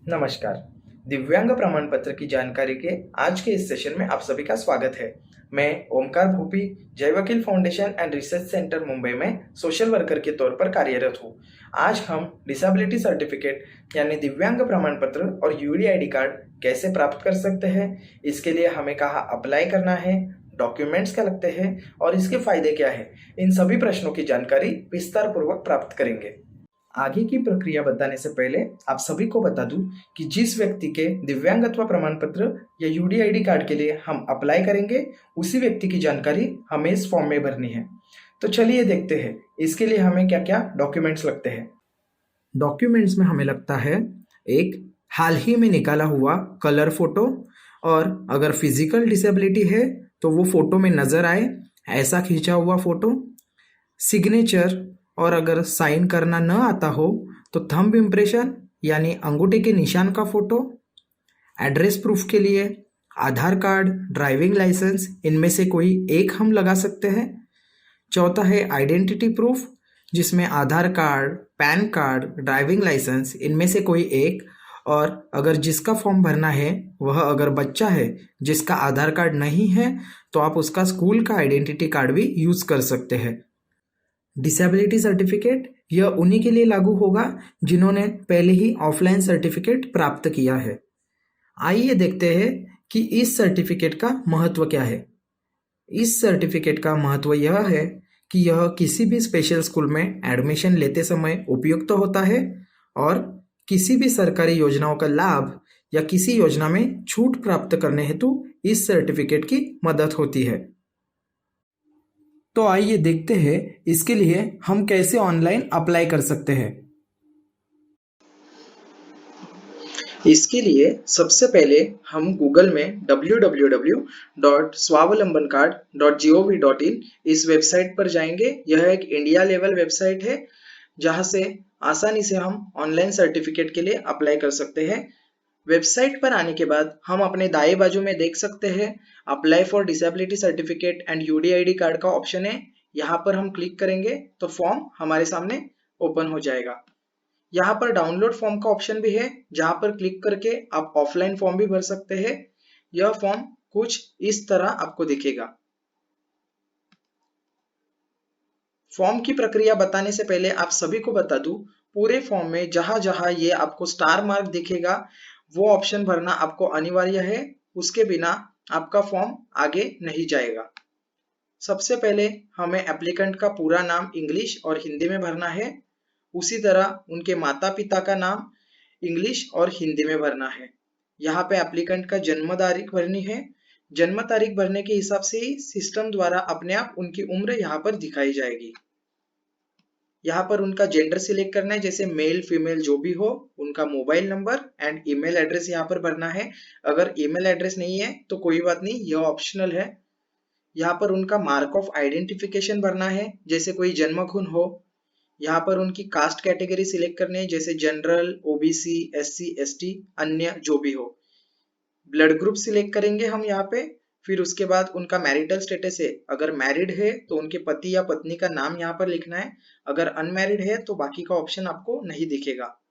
नमस्कार। दिव्यांग प्रमाण पत्र की जानकारी के आज के इस सेशन में आप सभी का स्वागत है। मैं ओमकार भूपी, जय वकील foundation and research centre Mumbai में सोशल वर्कर के तौर पर कार्यरत हूँ। आज हम डिसेबिलिटी सर्टिफिकेट यानी दिव्यांग प्रमाण पत्र और यूडीआईडी कार्ड कैसे प्राप्त कर सकते हैं, इसके लिए हमें कहाँ अप्लाई करना है, डॉक्यूमेंट्स क्या लगते हैं और इसके फायदे क्या है, इन सभी प्रश्नों की जानकारी विस्तार पूर्वक प्राप्त करेंगे। आगे की प्रक्रिया बताने से पहले आप सभी को बता दूं कि जिस व्यक्ति के दिव्यांगत्व प्रमाण पत्र या यूडीआईडी कार्ड के लिए हम अप्लाई करेंगे, उसी व्यक्ति की जानकारी हमें इस फॉर्म में भरनी है। तो चलिए देखते हैं इसके लिए हमें क्या क्या डॉक्यूमेंट्स लगते हैं। डॉक्यूमेंट्स में हमें लगता है एक हाल ही में निकाला हुआ कलर फोटो, और अगर फिजिकल डिसेबिलिटी है तो वो फोटो में नजर आए ऐसा खींचा हुआ फोटो, सिग्नेचर, और अगर साइन करना न आता हो तो थंब इम्प्रेशन यानी अंगूठे के निशान का फोटो, एड्रेस प्रूफ के लिए आधार कार्ड, ड्राइविंग लाइसेंस, इनमें से कोई एक हम लगा सकते हैं। चौथा है आइडेंटिटी प्रूफ, जिसमें Aadhaar card, PAN card, driving licence, इनमें से कोई एक, और अगर जिसका फॉर्म भरना है वह अगर बच्चा है जिसका आधार कार्ड नहीं है तो आप उसका स्कूल का आइडेंटिटी कार्ड भी यूज़ कर सकते हैं। डिसेबिलिटी सर्टिफिकेट यह उन्हीं के लिए लागू होगा जिन्होंने पहले ही ऑफलाइन सर्टिफिकेट प्राप्त किया है। आइए देखते हैं कि इस सर्टिफिकेट का महत्व क्या है। इस सर्टिफिकेट का महत्व यह है कि यह किसी भी स्पेशल स्कूल में एडमिशन लेते समय उपयुक्त होता है और किसी भी सरकारी योजनाओं का लाभ या किसी योजना में छूट प्राप्त करने हेतु इस सर्टिफिकेट की मदद होती है। तो आइए देखते हैं इसके लिए हम कैसे ऑनलाइन अप्लाई कर सकते हैं। इसके लिए सबसे पहले हम गूगल में www.swavalambancard.gov.in इस वेबसाइट पर जाएंगे। यह एक इंडिया लेवल वेबसाइट है जहां से आसानी से हम ऑनलाइन सर्टिफिकेट के लिए अप्लाई कर सकते हैं। वेबसाइट पर आने के बाद हम अपने दाएं बाजू में देख सकते हैं apply for disability certificate and UDID card का ऑप्शन है। यहाँ पर हम क्लिक करेंगे तो फॉर्म हमारे सामने ओपन हो जाएगा। यहाँ पर डाउनलोड फॉर्म का ऑप्शन भी है, जहाँ पर क्लिक करके आप ऑफलाइन फॉर्म भी भर सकते हैं। यह फॉर्म कुछ इस तरह आपको दिखेगा। फॉर्म की प्रक्रिया बताने से पहले आप सभी को बता दूं, पूरे फॉर्म में जहां जहां ये आपको स्टार मार्क दिखेगा वो ऑप्शन भरना आपको अनिवार्य है, उसके बिना आपका फॉर्म आगे नहीं जाएगा। सबसे पहले हमें एप्लीकेंट का पूरा नाम इंग्लिश और हिंदी में भरना है। उसी तरह उनके माता पिता का नाम इंग्लिश और हिंदी में भरना है। यहाँ पे एप्लीकेंट का जन्म तारीख भरनी है। जन्म तारीख भरने के हिसाब से ही सिस्टम द्वारा अपने आप उनकी उम्र यहाँ पर दिखाई जाएगी। यहाँ पर उनका जेंडर सिलेक्ट करना है, जैसे मेल फीमेल जो भी हो, उनका mobile number and email address यहाँ पर भरना है। अगर ईमेल एड्रेस नहीं है तो कोई बात नहीं, यह ऑप्शनल है। यहाँ पर उनका मार्क ऑफ आइडेंटिफिकेशन भरना है, जैसे कोई जन्म खून हो। यहाँ पर उनकी कास्ट कैटेगरी सिलेक्ट करनी है, जैसे जनरल, ओबीसी, एससी, एसटी, अन्य जो भी हो। ब्लड ग्रुप सिलेक्ट करेंगे हम यहाँ पे। फिर उसके बाद उनका मैरिटल स्टेटस है, अगर मैरिड है तो उनके पति या पत्नी का नाम यहाँ पर लिखना है। अगर अनमैरिड है तो बाकी का ऑप्शन आपको नहीं दिखेगा।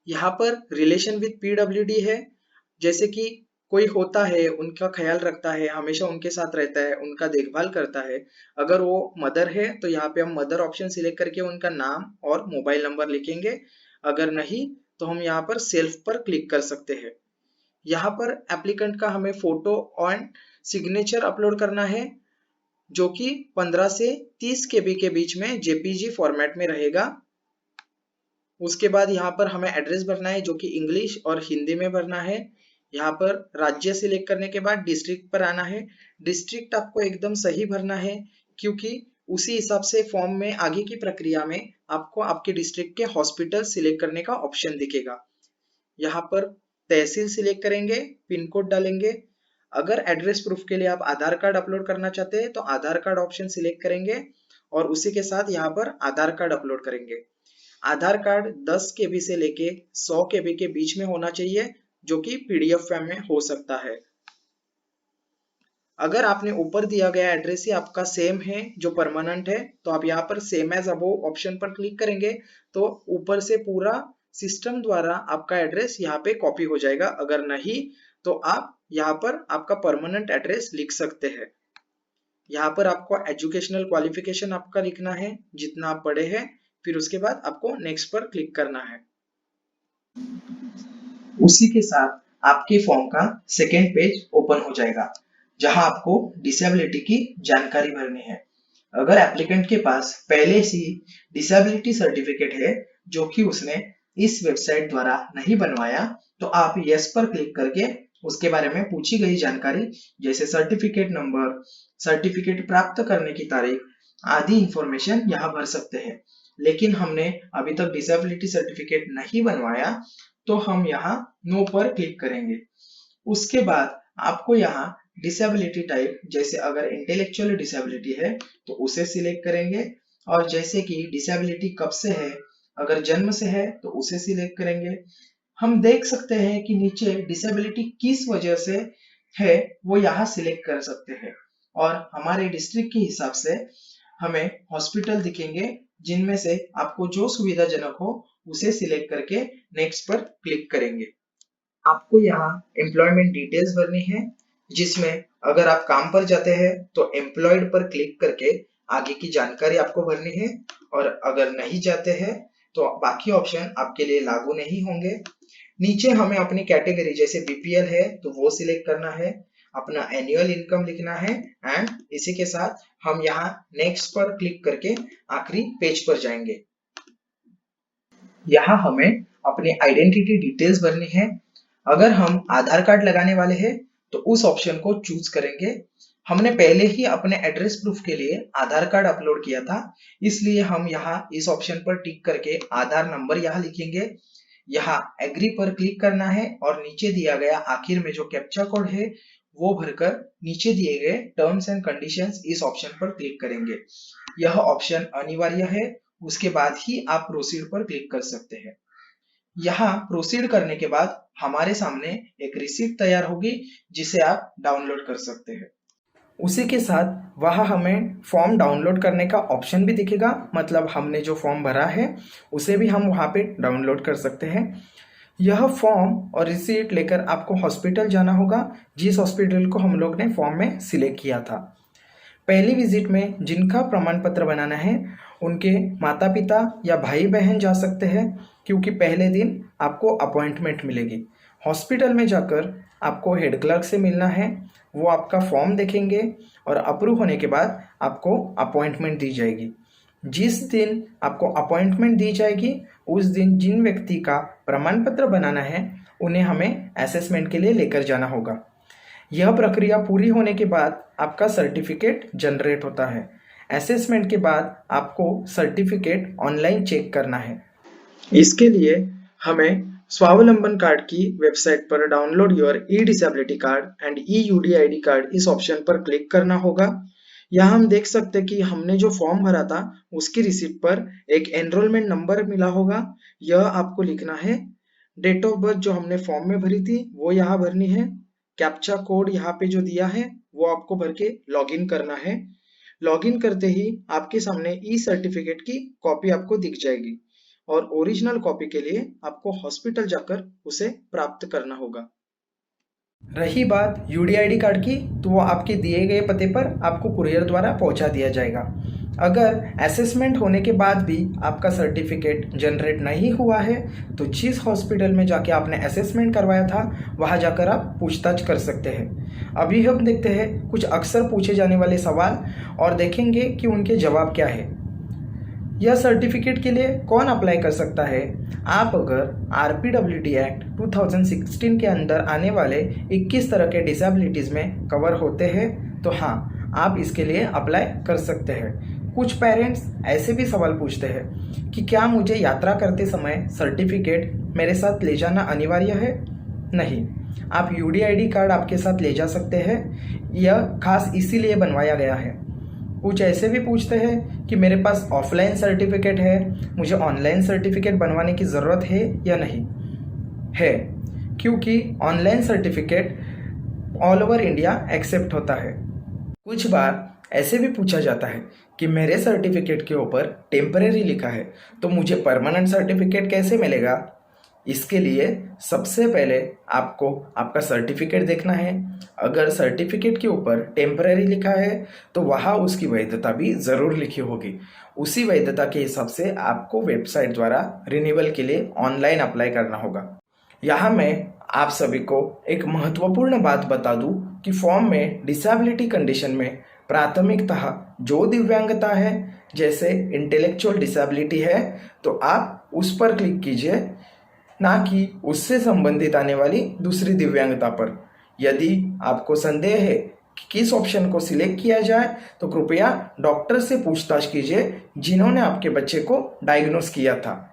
यहाँ पर रिलेशन विद पीडब्ल्यूडी है, जैसे कि कोई होता है उनका ख्याल रखता है, हमेशा उनके साथ रहता है, उनका देखभाल करता है। अगर वो मदर है तो यहाँ पे हम मदर ऑप्शन सिलेक्ट करके उनका नाम और मोबाइल नंबर लिखेंगे। अगर नहीं तो हम यहाँ पर सेल्फ पर क्लिक कर सकते हैं। यहाँ पर एप्लीकेंट का हमें फोटो और सिग्नेचर अपलोड करना है, जो कि 15 से 30 केबी के बीच में जेपीजी फॉर्मेट में रहेगा। उसके बाद यहाँ पर हमें एड्रेस भरना है, जो कि इंग्लिश और हिंदी में भरना है। यहाँ पर राज्य सिलेक्ट करने के बाद डिस्ट्रिक्ट पर आना है। डिस्ट्रिक्ट आपको एकदम सही भरना है, क्योंकि उसी हिसाब से फॉर्म में आगे की प्रक्रिया में आपको आपके डिस्ट्रिक्ट के हॉस्पिटल सिलेक्ट करने का ऑप्शन दिखेगा। यहाँ पर तहसील सिलेक्ट करेंगे, पिन कोड डालेंगे। अगर एड्रेस प्रूफ के लिए आप आधार कार्ड अपलोड करना चाहते हैं तो आधार कार्ड ऑप्शन सिलेक्ट करेंगे और उसी के साथ यहाँ पर आधार कार्ड अपलोड करेंगे। आधार कार्ड 10 केबी से लेके 100 केबी के बीच में होना चाहिए, जो कि पीडीएफ फॉर्म में हो सकता है। अगर आपने ऊपर दिया गया एड्रेस ही आपका सेम है जो परमानेंट है, तो आप यहाँ पर सेम एज अबोव ऑप्शन पर क्लिक करेंगे तो ऊपर से पूरा सिस्टम द्वारा आपका एड्रेस यहाँ पे कॉपी हो जाएगा, अगर नहीं तो आप यहाँ पर आपका परमानेंट एड्रेस लिख सकते हैं। यहाँ पर आपको एजुकेशनल क्वालिफिकेशन आपका लिखना है, जितना आप पढ़े हैं, फिर उसके बाद आपको नेक्स्ट पर क्लिक करना है। उसी के साथ आपके फॉर्म का सेकेंड पेज ओपन हो जाएगा, जहां आपको डिसेबिलिटी की जानकारी भरनी है। अगर एप्लीकेंट के पास पहले से डिसेबिलिटी सर्टिफिकेट है जो कि उसने इस वेबसाइट द्वारा नहीं बनवाया, तो आप यस पर क्लिक करके उसके बारे में पूछी गई जानकारी जैसे सर्टिफिकेट नंबर, सर्टिफिकेट प्राप्त करने की तारीख आदि इंफॉर्मेशन यहाँ भर सकते हैं। लेकिन हमने अभी तक डिसेबिलिटी सर्टिफिकेट नहीं बनवाया, तो हम यहाँ नो पर क्लिक करेंगे। उसके बाद आपको यहाँ डिसेबिलिटी टाइप, जैसे अगर इंटेलेक्चुअल डिसेबिलिटी है तो उसे सिलेक्ट करेंगे, और जैसे कि डिसेबिलिटी कब से है, अगर जन्म से है तो उसे सिलेक्ट करेंगे। हम देख सकते हैं कि नीचे डिसेबिलिटी किस वजह से है वो यहाँ सिलेक्ट कर सकते हैं, और हमारे डिस्ट्रिक्ट के हिसाब से हमें हॉस्पिटल दिखेंगे जिनमें से आपको जो सुविधाजनक हो उसे सिलेक्ट करके नेक्स्ट पर क्लिक करेंगे। आपको यहाँ एम्प्लॉयमेंट डिटेल्स भरनी है, जिसमें अगर आप काम पर जाते हैं तो एम्प्लॉयड पर क्लिक करके आगे की जानकारी आपको भरनी है, और अगर नहीं जाते हैं तो बाकी ऑप्शन आपके लिए लागू नहीं होंगे। नीचे हमें अपनी कैटेगरी जैसे बीपीएल है तो वो सिलेक्ट करना है, अपना एनुअल इनकम लिखना है, एंड इसी के साथ हम यहाँ नेक्स्ट पर क्लिक करके आखिरी पेज पर जाएंगे। यहाँ हमें अपनी आइडेंटिटी डिटेल्स भरनी है। अगर हम आधार कार्ड लगाने वाले हैं तो उस ऑप्शन को चूज करेंगे। हमने पहले ही अपने एड्रेस प्रूफ के लिए आधार कार्ड अपलोड किया था, इसलिए हम यहाँ इस ऑप्शन पर टिक करके आधार नंबर यहाँ लिखेंगे। यहाँ एग्री पर क्लिक करना है, और नीचे दिया गया आखिर में जो कैप्चा कोड है वो भरकर नीचे दिए गए टर्म्स एंड कंडीशंस इस ऑप्शन पर क्लिक करेंगे। यह ऑप्शन अनिवार्य है, उसके बाद ही आप प्रोसीड पर क्लिक कर सकते हैं। यहाँ प्रोसीड करने के बाद हमारे सामने एक रिसीट तैयार होगी जिसे आप डाउनलोड कर सकते हैं। उसी के साथ वहाँ हमें फॉर्म डाउनलोड करने का ऑप्शन भी दिखेगा, मतलब हमने जो फॉर्म भरा है उसे भी हम वहाँ पे डाउनलोड कर सकते हैं। यह फॉर्म और रिसीट लेकर आपको हॉस्पिटल जाना होगा, जिस हॉस्पिटल को हम लोग ने फॉर्म में सिलेक्ट किया था। पहली विजिट में जिनका प्रमाण पत्र बनाना है उनके माता पिता या भाई बहन जा सकते हैं, क्योंकि पहले दिन आपको अपॉइंटमेंट मिलेगी। हॉस्पिटल में जाकर आपको हेड क्लर्क से मिलना है, वो आपका फॉर्म देखेंगे और अप्रूव होने के बाद आपको अपॉइंटमेंट दी जाएगी। जिस दिन आपको अपॉइंटमेंट दी जाएगी उस दिन जिन व्यक्ति का प्रमाण पत्र बनाना है उन्हें हमें असेसमेंट के लिए लेकर जाना होगा। यह प्रक्रिया पूरी होने के बाद आपका सर्टिफिकेट जनरेट होता है। असेसमेंट के बाद आपको सर्टिफिकेट ऑनलाइन चेक करना है। इसके लिए हमें स्वावलंबन कार्ड की वेबसाइट पर download your E disability card and E UDID card इस ऑप्शन पर क्लिक करना होगा। यहाँ हम देख सकते हैं कि हमने जो फॉर्म भरा था उसकी रिसीट पर एक एनरोलमेंट नंबर मिला होगा, यह आपको लिखना है। डेट ऑफ बर्थ जो हमने फॉर्म में भरी थी वो यहाँ भरनी है। कैप्चा कोड यहाँ पे जो दिया है वो आपको भर के लॉगिन करना है। लॉगिन करते ही आपके सामने ई सर्टिफिकेट की कॉपी आपको दिख जाएगी, और ओरिजिनल कॉपी के लिए आपको हॉस्पिटल जाकर उसे प्राप्त करना होगा। रही बात यूडीआईडी कार्ड की, तो वो आपके दिए गए पते पर आपको कुरियर द्वारा पहुंचा दिया जाएगा। अगर असेसमेंट होने के बाद भी आपका सर्टिफिकेट जनरेट नहीं हुआ है तो जिस हॉस्पिटल में जाके आपने असेसमेंट करवाया था वहां जाकर आप पूछताछ कर सकते हैं। अभी हम देखते हैं कुछ अक्सर पूछे जाने वाले सवाल और देखेंगे कि उनके जवाब क्या है। यह सर्टिफिकेट के लिए कौन अप्लाई कर सकता है? आप अगर RPWD एक्ट 2016 के अंदर आने वाले 21 तरह के डिसेबिलिटीज़ में कवर होते हैं तो हाँ, आप इसके लिए अप्लाई कर सकते हैं। कुछ पेरेंट्स ऐसे भी सवाल पूछते हैं कि क्या मुझे यात्रा करते समय सर्टिफिकेट मेरे साथ ले जाना अनिवार्य है? नहीं, आप UDID कार्ड आपके साथ ले जा सकते हैं। यह खास इसीलिए बनवाया गया है। कुछ ऐसे भी पूछते हैं कि मेरे पास ऑफलाइन सर्टिफिकेट है, मुझे ऑनलाइन सर्टिफिकेट बनवाने की ज़रूरत है या नहीं? है, क्योंकि online certificate all over India accept होता है। कुछ बार ऐसे भी पूछा जाता है कि मेरे सर्टिफिकेट के ऊपर टेम्परेरी लिखा है तो मुझे परमानेंट सर्टिफिकेट कैसे मिलेगा? इसके लिए सबसे पहले आपको आपका सर्टिफिकेट देखना है। अगर सर्टिफिकेट के ऊपर टेम्पररी लिखा है तो वहाँ उसकी वैधता भी ज़रूर लिखी होगी। उसी वैधता के हिसाब से आपको वेबसाइट द्वारा रिन्यूअल के लिए ऑनलाइन अप्लाई करना होगा। यहाँ मैं आप सभी को एक महत्वपूर्ण बात बता दूं कि फॉर्म में डिसेबिलिटी कंडीशन में प्राथमिकतः जो दिव्यांगता है, जैसे इंटेलेक्चुअल डिसेबिलिटी है, तो आप उस पर क्लिक कीजिए, ना कि उससे संबंधित आने वाली दूसरी दिव्यांगता पर। यदि आपको संदेह है कि किस ऑप्शन को सिलेक्ट किया जाए तो कृपया डॉक्टर से पूछताछ कीजिए जिन्होंने आपके बच्चे को डायग्नोस किया था।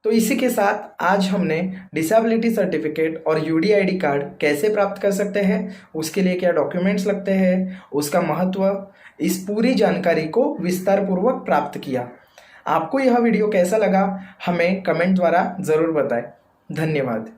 तो इसी के साथ आज हमने डिसेबिलिटी सर्टिफिकेट और यूडीआईडी कार्ड कैसे प्राप्त कर सकते हैं, उसके लिए क्या डॉक्यूमेंट्स लगते हैं, उसका महत्व, इस पूरी जानकारी को विस्तार पूर्वक प्राप्त किया। आपको यह वीडियो कैसा लगा हमें कमेंट द्वारा ज़रूर बताएं। धन्यवाद।